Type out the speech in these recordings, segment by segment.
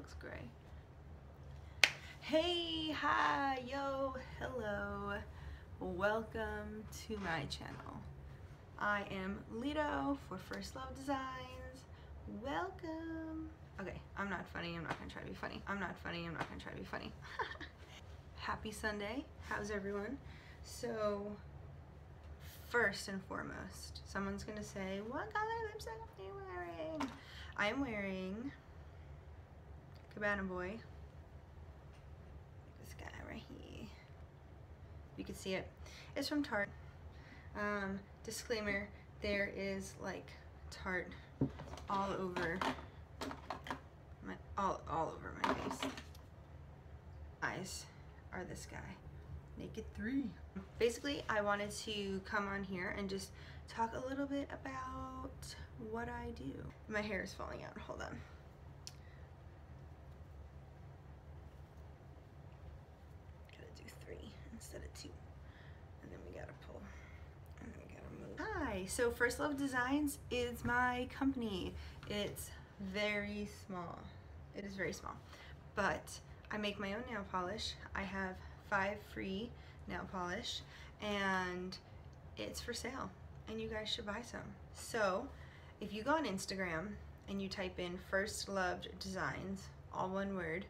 looks gray. Hey, hi, yo, hello. Welcome to my channel. I am LiDo for FirstLoved Designs. Welcome. Okay, I'm not funny. I'm not gonna try to be funny. I'm not funny. I'm not gonna try to be funny. Happy Sunday. How's everyone? So, first and foremost, someone's gonna say, what color lipstick are you wearing? I am wearing Cabana Boy. This guy right here. You can see it. It's from Tarte. Disclaimer, there is like Tarte all over my face. Eyes are this guy. Naked 3. Basically, I wanted to come on here and just talk a little bit about what I do. My hair is falling out. Hold on. Gotta do 3 instead of 2. And then we gotta pull. And then we gotta move. Hi, so FirstLoved Designs is my company. It's very small. It is very small. But I make my own nail polish. I have 5 free nail polish and it's for sale and you guys should buy some. So if you go on Instagram and you type in FirstLoved Designs, all one word,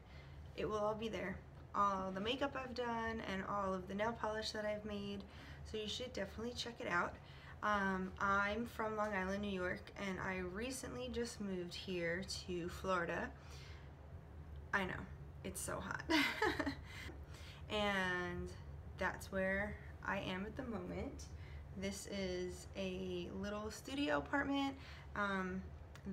it will all be there. All the makeup I've done and all of the nail polish that I've made. So you should definitely check it out. I'm from Long Island, New York, and I recently just moved here to Florida. I know, it's so hot. And that's where I am at the moment. This is a little studio apartment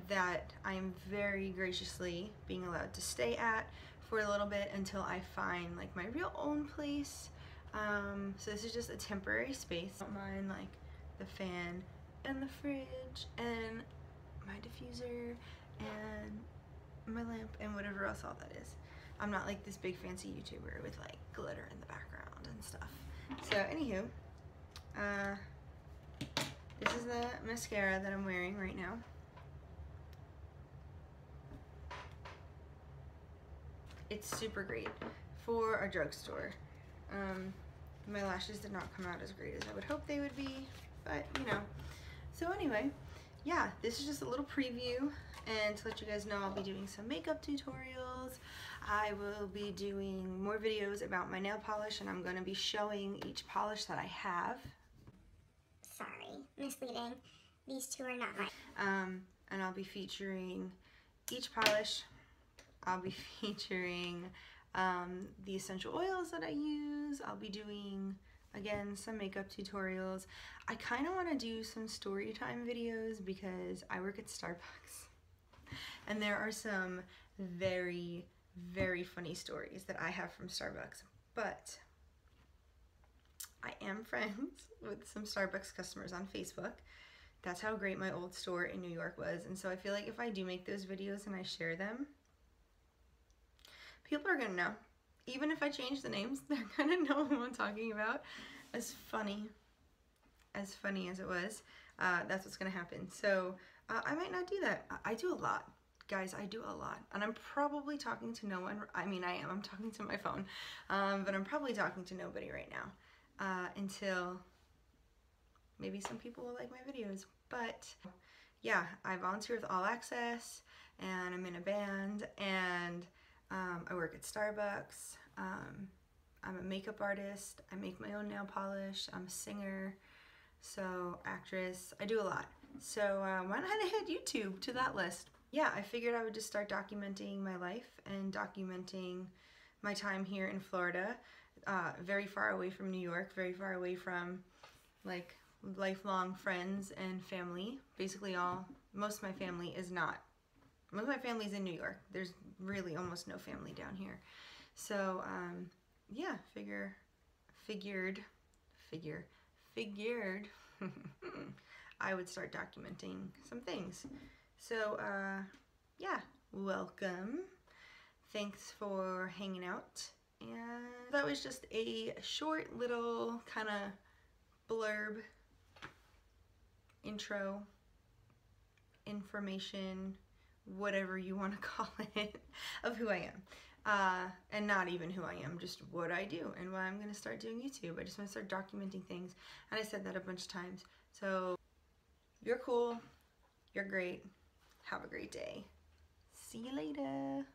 that I'm very graciously being allowed to stay at for a little bit until I find like my real own place. So this is just a temporary space. I don't mind like the fan and the fridge and my diffuser and my lamp and whatever else all that is. I'm not like this big fancy YouTuber with like glitter in the background and stuff. So anywho, this is the mascara that I'm wearing right now. It's super great for a drugstore. My lashes did not come out as great as I would hope they would be, but you know. So anyway, yeah, this is just a little preview and to let you guys know I'll be doing some makeup tutorials. I will be doing more videos about my nail polish and I'm going to be showing each polish that I have. Sorry, misleading. These two are not mine. And I'll be featuring each polish. I'll be featuring the essential oils that I use. I'll be doing, again, some makeup tutorials. I kind of want to do some story time videos because I work at Starbucks. And there are some very, very funny stories that I have from Starbucks. But I am friends with some Starbucks customers on Facebook. That's how great my old store in New York was. And so I feel like if I do make those videos and I share them, people are gonna know. Even if I change the names, they're gonna know who I'm talking about. As funny as it was, that's what's gonna happen. So I might not do that. I do a lot. Guys, I do a lot. And I'm probably talking to no one. I mean, I am. I'm talking to my phone. But I'm probably talking to nobody right now. Until maybe some people will like my videos. But yeah, I volunteer with All Access and I'm in a band and I work at Starbucks. I'm a makeup artist. I make my own nail polish. I'm a singer, so actress. I do a lot. So why not add YouTube to that list? Yeah, I figured I would just start documenting my life and documenting my time here in Florida, very far away from New York, very far away from like lifelong friends and family. Basically most of my family is not. Most of my family's in New York. There's really almost no family down here. So yeah, figured I would start documenting some things. So yeah, welcome. Thanks for hanging out. And that was just a short little kind of blurb, intro, information, whatever you want to call it, of who I am. And not even who I am, just what I do and why I'm going to start doing YouTube. I just want to start documenting things. And I said that a bunch of times. So you're cool. You're great. Have a great day. See you later.